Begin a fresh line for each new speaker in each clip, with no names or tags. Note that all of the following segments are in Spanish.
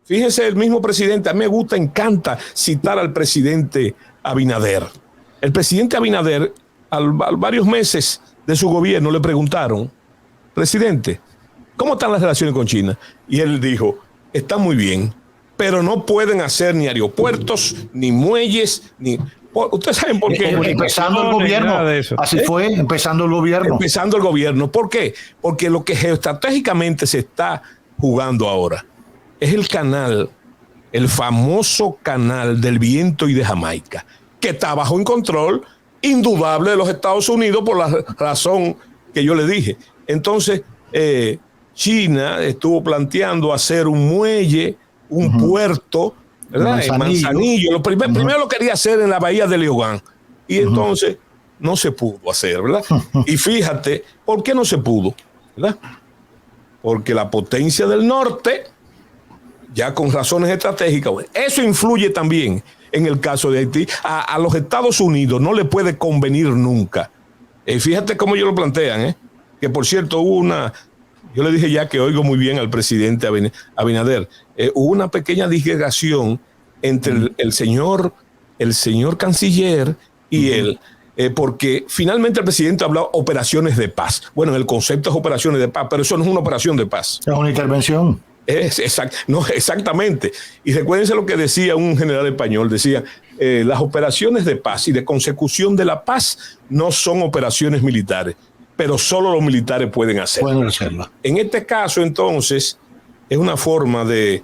Fíjese, el mismo presidente, a mí encanta citar al presidente Abinader. El presidente Abinader, a varios meses de su gobierno, le preguntaron, presidente, ¿cómo están las relaciones con China? Y él dijo, están muy bien, pero no pueden hacer ni aeropuertos, ni muelles, ni... Ustedes saben por qué.
Empezando el gobierno. Así fue, empezando el gobierno.
Empezando el gobierno. ¿Por qué? Porque lo que geoestratégicamente se está jugando ahora es el canal, el famoso canal del Viento y de Jamaica, que está bajo un control indudable de los Estados Unidos por la razón que yo le dije. Entonces, China estuvo planteando hacer un muelle, un puerto, ¿verdad? En Manzanillo. Primero lo quería hacer en la bahía de Leogán. Y entonces no se pudo hacer, ¿verdad? Y fíjate, ¿por qué no se pudo? ¿Verdad? Porque la potencia del norte, ya con razones estratégicas, eso influye también en el caso de Haití. A los Estados Unidos no le puede convenir nunca. Fíjate cómo ellos lo plantean, que por cierto yo le dije ya que oigo muy bien al presidente Abinader, hubo una pequeña disgregación entre el señor canciller y él, porque finalmente el presidente habló operaciones de paz. Bueno, el concepto es operaciones de paz, pero eso no es una operación de paz.
Es una intervención.
Exactamente. Y recuérdense lo que decía un general español, decía, las operaciones de paz y de consecución de la paz no son operaciones militares, pero solo los militares pueden hacerlo.
Pueden hacerlo.
En este caso, entonces, es una forma de...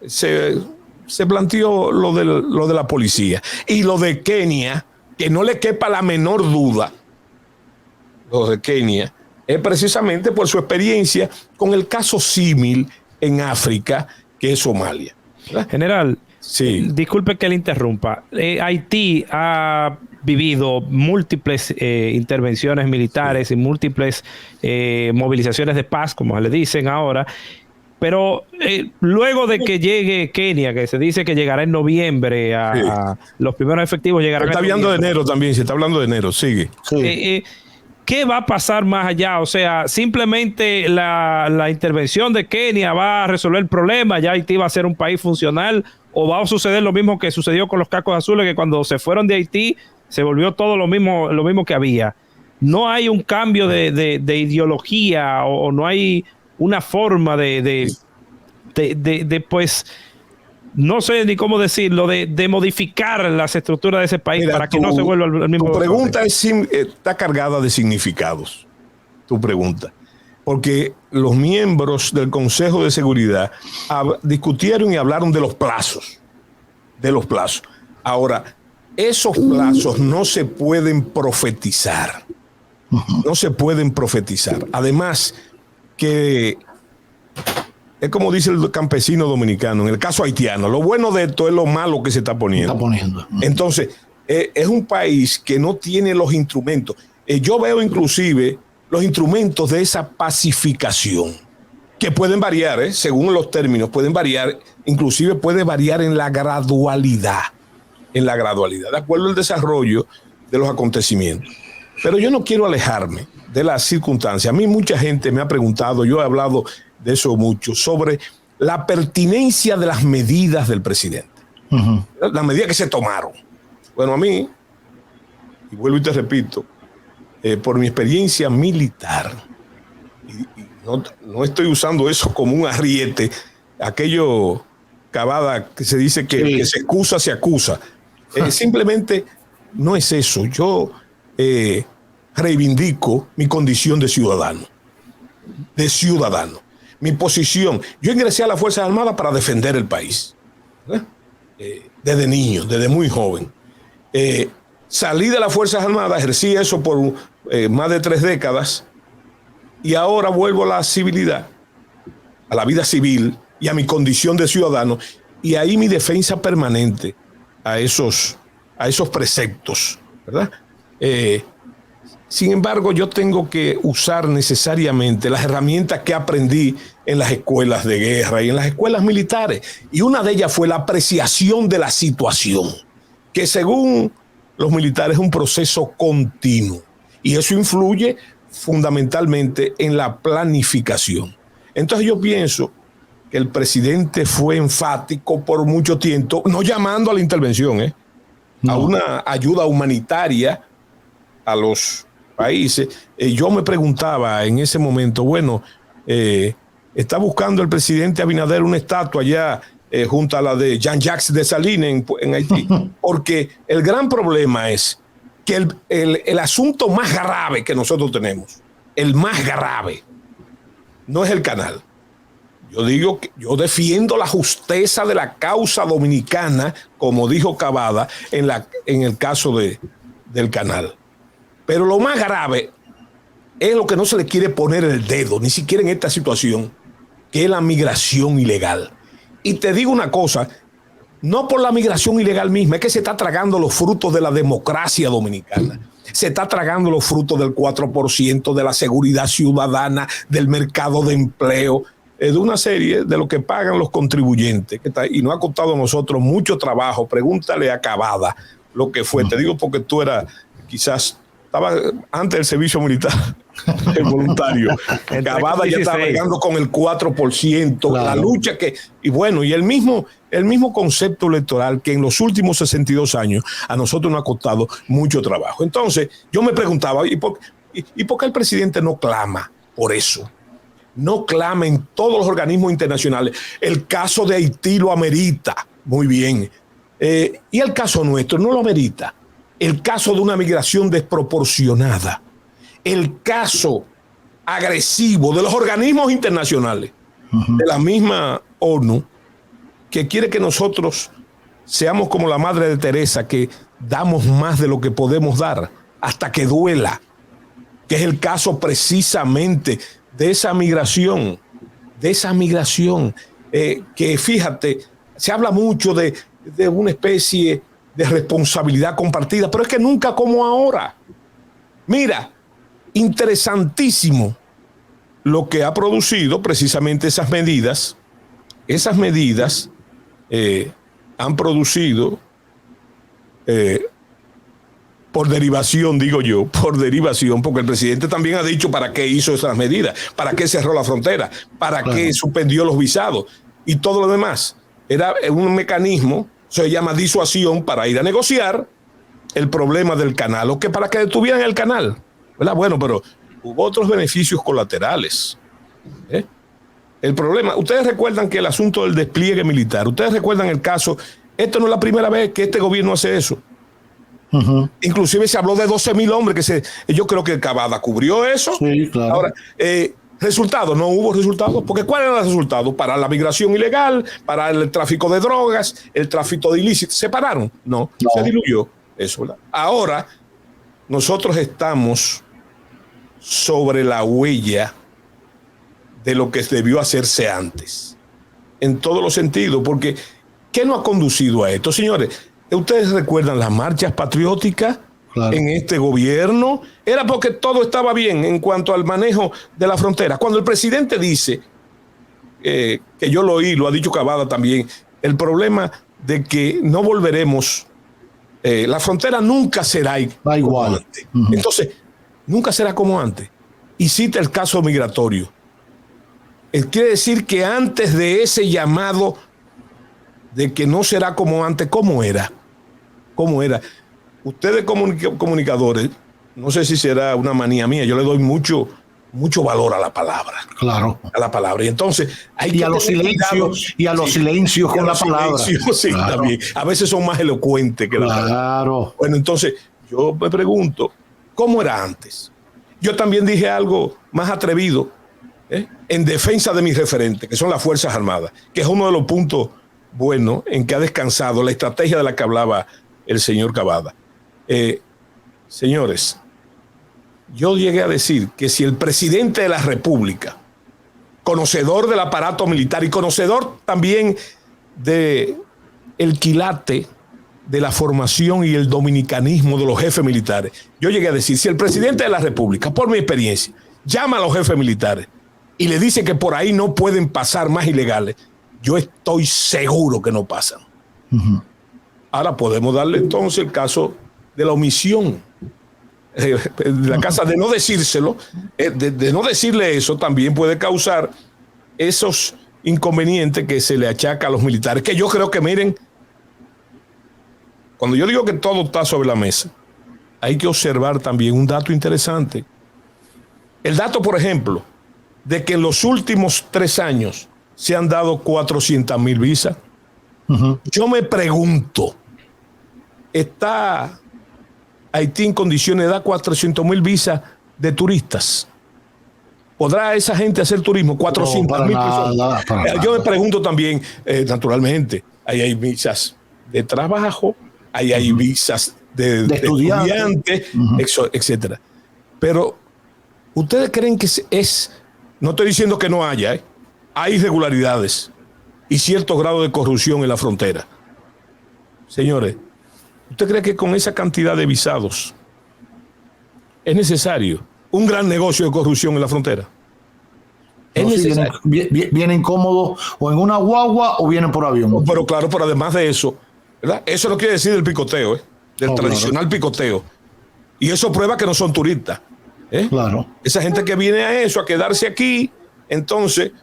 Se planteó lo de la policía. Y lo de Kenia, que no le quepa la menor duda, lo de Kenia, es precisamente por su experiencia con el caso símil en África, que es Somalia. ¿Verdad?
General,
sí.
Disculpe que le interrumpa. Haití ha vivido múltiples intervenciones militares y múltiples movilizaciones de paz, como le dicen ahora, pero luego de que llegue Kenia, que se dice que llegará en noviembre, a los primeros efectivos llegarán.
Se está hablando de enero también, se está hablando de enero, sigue.
Sí. ¿Qué va a pasar más allá? O sea, simplemente la intervención de Kenia va a resolver el problema, ya Haití va a ser un país funcional, o va a suceder lo mismo que sucedió con los Cacos Azules, que cuando se fueron de Haití se volvió todo lo mismo que había. No hay un cambio de ideología, o no hay una forma de pues, no sé ni cómo decirlo, de modificar las estructuras de ese país. Mira, para que no se vuelva el mismo.
Tu pregunta está cargada de significados, tu pregunta. Porque los miembros del Consejo de Seguridad discutieron y hablaron de los plazos. Ahora, esos plazos no se pueden profetizar. No se pueden profetizar. Además, que es como dice el campesino dominicano, en el caso haitiano, lo bueno de esto es lo malo que se está poniendo. Entonces, es un país que no tiene los instrumentos. Yo veo inclusive los instrumentos de esa pacificación, que pueden variar, según los términos, pueden variar, inclusive puede variar en la gradualidad, de acuerdo al desarrollo de los acontecimientos. Pero yo no quiero alejarme de las circunstancias. A mí mucha gente me ha preguntado, yo he hablado de eso mucho, sobre la pertinencia de las medidas del presidente. Las medidas que se tomaron. Bueno, a mí, y vuelvo y te repito, por mi experiencia militar, y no estoy usando eso como un arriete, aquello Cavada que se dice que se excusa, se acusa. Simplemente no es eso. Yo reivindico mi condición de ciudadano. Mi posición. Yo ingresé a las Fuerzas Armadas para defender el país. Desde niño, desde muy joven. Salí de las Fuerzas Armadas, ejercí eso por más de 3 décadas y ahora vuelvo a la civilidad, a la vida civil y a mi condición de ciudadano, y ahí mi defensa permanente a esos preceptos, ¿verdad? Sin embargo, yo tengo que usar necesariamente las herramientas que aprendí en las escuelas de guerra y en las escuelas militares. Y una de ellas fue la apreciación de la situación, que según los militares es un proceso continuo. Y eso influye fundamentalmente en la planificación. Entonces yo pienso que el presidente fue enfático por mucho tiempo, no llamando a la intervención, a una ayuda humanitaria a los países. Yo me preguntaba en ese momento, bueno, está buscando el presidente Abinader una estatua allá junto a la de Jean-Jacques Dessalines en Haití, porque el gran problema es que el asunto más grave que nosotros tenemos, el más grave, no es el canal. Yo digo que yo defiendo la justeza de la causa dominicana, como dijo Cavada, en el caso del canal. Pero lo más grave es lo que no se le quiere poner el dedo, ni siquiera en esta situación, que es la migración ilegal. Y te digo una cosa, no por la migración ilegal misma, es que se está tragando los frutos de la democracia dominicana. Se está tragando los frutos del 4%, de la seguridad ciudadana, del mercado de empleo, de una serie de lo que pagan los contribuyentes. Y nos ha costado a nosotros mucho trabajo. Pregúntale a Cavada lo que fue. Te digo porque tú quizás estaba antes del servicio militar, el voluntario. Cavada ya está bregando con el 4%, claro. La lucha y el mismo concepto electoral que en los últimos 62 años a nosotros nos ha costado mucho trabajo. Entonces, yo me preguntaba, ¿y por qué el presidente no clama por eso? No clama en todos los organismos internacionales. El caso de Haití lo amerita, muy bien. Y el caso nuestro no lo amerita. El caso de una migración desproporcionada. El caso agresivo de los organismos internacionales, de la misma ONU, que quiere que nosotros seamos como la Madre de Teresa, que damos más de lo que podemos dar, hasta que duela, que es el caso precisamente de esa migración, que fíjate, se habla mucho de una especie de responsabilidad compartida, pero es que nunca como ahora. Mira, interesantísimo lo que ha producido precisamente esas medidas. Esas medidas han producido por derivación, digo yo, porque el presidente también ha dicho para qué hizo esas medidas, para qué cerró la frontera, para qué suspendió los visados y todo lo demás. Era un mecanismo, se llama disuasión, para ir a negociar el problema del canal, o que para que detuvieran el canal, ¿verdad? Bueno, pero hubo otros beneficios colaterales. El problema, ustedes recuerdan que el asunto del despliegue militar, ustedes recuerdan el caso, esto no es la primera vez que este gobierno hace eso. Inclusive se habló de 12,000 hombres yo creo que Cavada cubrió eso. Sí, claro. Ahora, resultados, no hubo resultados, porque ¿cuál era el resultado? Para la migración ilegal, para el tráfico de drogas, el tráfico de ilícitos, ¿se pararon? No, se diluyó eso, ¿verdad? Ahora, nosotros estamos sobre la huella de lo que debió hacerse antes, en todos los sentidos, porque ¿qué nos ha conducido a esto, señores? ¿Ustedes recuerdan las marchas patrióticas? Claro. En este gobierno? Era porque todo estaba bien en cuanto al manejo de la frontera. Cuando el presidente dice, que yo lo oí, lo ha dicho Cavada también, el problema de que no volveremos, la frontera nunca será igual antes. Entonces, nunca será como antes. Y cita el caso migratorio. Quiere decir que antes de ese llamado de que no será como antes, ¿cómo era? ¿Cómo era? Ustedes comunicadores, no sé si será una manía mía, yo le doy mucho valor a la palabra. Claro. A la palabra. Y entonces hay que
a los silencios y a los silencios con la palabra.
Sí, claro. También. A veces son más elocuentes que la palabra. Claro. Bueno, entonces yo me pregunto, ¿cómo era antes? Yo también dije algo más atrevido, en defensa de mis referentes, que son las Fuerzas Armadas, que es uno de los puntos buenos en que ha descansado la estrategia de la que hablaba el señor Cavada. Señores, yo llegué a decir que si el presidente de la República, conocedor del aparato militar y conocedor también de el quilate de la formación y el dominicanismo de los jefes militares, yo llegué a decir, si el presidente de la República, por mi experiencia, llama a los jefes militares y le dice que por ahí no pueden pasar más ilegales, yo estoy seguro que no pasan. Ahora podemos darle entonces el caso de la omisión, la casa de no decírselo, de no decirle eso, también puede causar esos inconveniente que se le achaca a los militares, que yo creo que, miren, cuando yo digo que todo está sobre la mesa, hay que observar también un dato interesante. El dato, por ejemplo, de que en los últimos 3 años se han dado 400,000 visas. Yo me pregunto, ¿está Haití en condiciones de dar 400,000 visas de turistas? ¿Podrá esa gente hacer turismo? 400,000 personas. Yo me pregunto también, naturalmente, ahí hay visas de trabajo, ahí hay visas de estudiantes, etcétera. Pero, ¿ustedes creen que no estoy diciendo que no haya, hay irregularidades y cierto grado de corrupción en la frontera? Señores, ¿usted cree que con esa cantidad de visados es necesario un gran negocio de corrupción en la frontera? Es necesario.
Vienen cómodos o en una guagua o vienen por avión.
Pero claro, pero además de eso, ¿verdad? Eso no quiere decir del picoteo, del tradicional picoteo. Y eso prueba que no son turistas.
Claro.
Esa gente que viene a eso, a quedarse aquí, entonces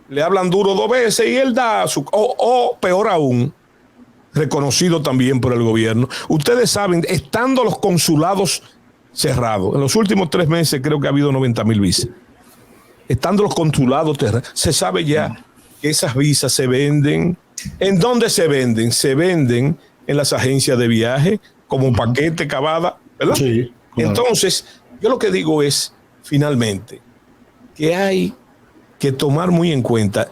le hablan duro 2 veces y él da su... O peor aún, reconocido también por el gobierno. Ustedes saben, estando los consulados cerrados, en los últimos 3 meses creo que ha habido 90,000 visas. Estando los consulados cerrados, se sabe ya que esas visas se venden. ¿En dónde se venden? Se venden en las agencias de viaje, como paquete, cabada, ¿verdad?
Sí, claro.
Entonces, yo lo que digo es, finalmente, que hay que tomar muy en cuenta,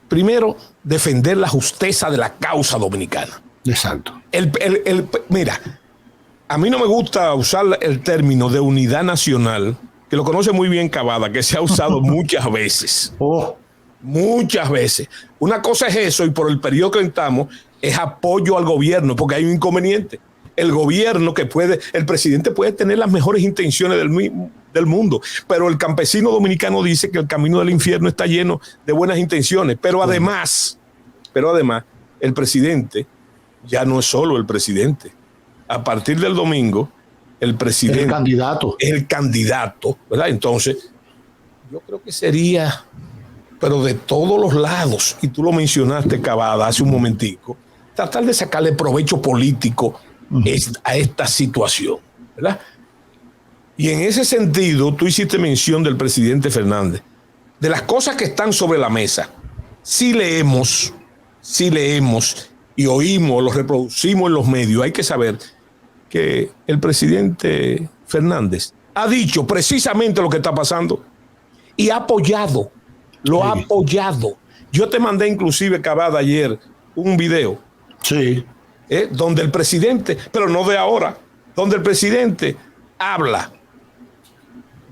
primero, defender la justeza de la causa dominicana.
Exacto.
Mira, a mí no me gusta usar el término de unidad nacional, que lo conoce muy bien Cavada, que se ha usado muchas veces. Muchas veces. Una cosa es eso, y por el periodo que estamos, es apoyo al gobierno, porque hay un inconveniente. El gobierno el presidente puede tener las mejores intenciones del mundo, pero el campesino dominicano dice que el camino del infierno está lleno de buenas intenciones. Pero además, el presidente ya no es solo el presidente. A partir del domingo, el presidente es el candidato, ¿verdad? Entonces, yo creo que sería, pero de todos los lados, y tú lo mencionaste, Cavada, hace un momentico, tratar de sacarle provecho político a esta situación, ¿verdad? Y en ese sentido, tú hiciste mención del presidente Fernández, de las cosas que están sobre la mesa. Si leemos y oímos, lo reproducimos en los medios, hay que saber que el presidente Fernández ha dicho precisamente lo que está pasando y ha apoyado, ha apoyado. Yo te mandé inclusive, Cavada, ayer un video.
Sí.
Donde el presidente, pero no de ahora, donde el presidente habla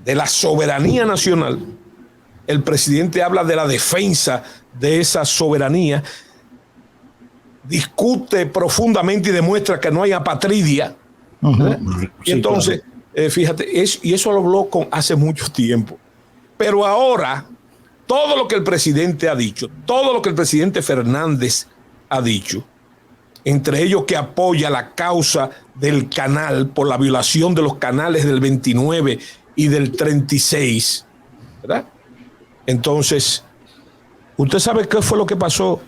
de la soberanía nacional, el presidente habla de la defensa de esa soberanía, discute profundamente y demuestra que no hay apatridia. Y entonces, fíjate, y eso lo habló hace mucho tiempo. Pero ahora, todo lo que el presidente ha dicho, todo lo que el presidente Fernández ha dicho, entre ellos que apoya la causa del canal por la violación de los canales del 29 y del 36, ¿verdad? Entonces, usted sabe qué fue lo que pasó,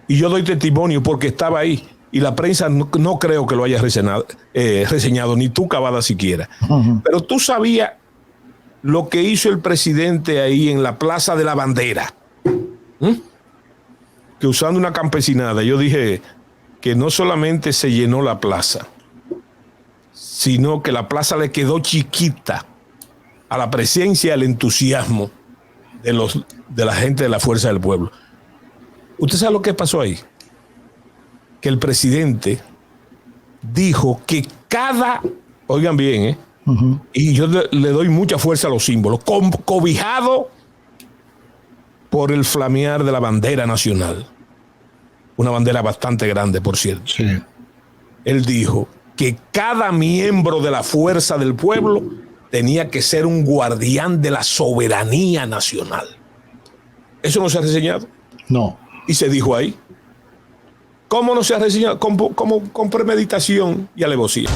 y yo doy testimonio porque estaba ahí, y la prensa no creo que lo haya reseñado, ni tú, Cavada, siquiera. Pero tú sabías lo que hizo el presidente ahí en la Plaza de la Bandera, que usando una campesinada, yo dije que no solamente se llenó la plaza, sino que la plaza le quedó chiquita a la presencia, al entusiasmo de la gente de la Fuerza del Pueblo. ¿Usted sabe lo que pasó ahí? Que el presidente dijo que oigan bien, y yo le doy mucha fuerza a los símbolos, cobijado por el flamear de la bandera nacional. Una bandera bastante grande, por cierto.
Sí.
Él dijo que cada miembro de la Fuerza del Pueblo tenía que ser un guardián de la soberanía nacional. ¿Eso no se ha reseñado?
No.
Y se dijo ahí. ¿Cómo no se ha reseñado? Con premeditación y alevosía.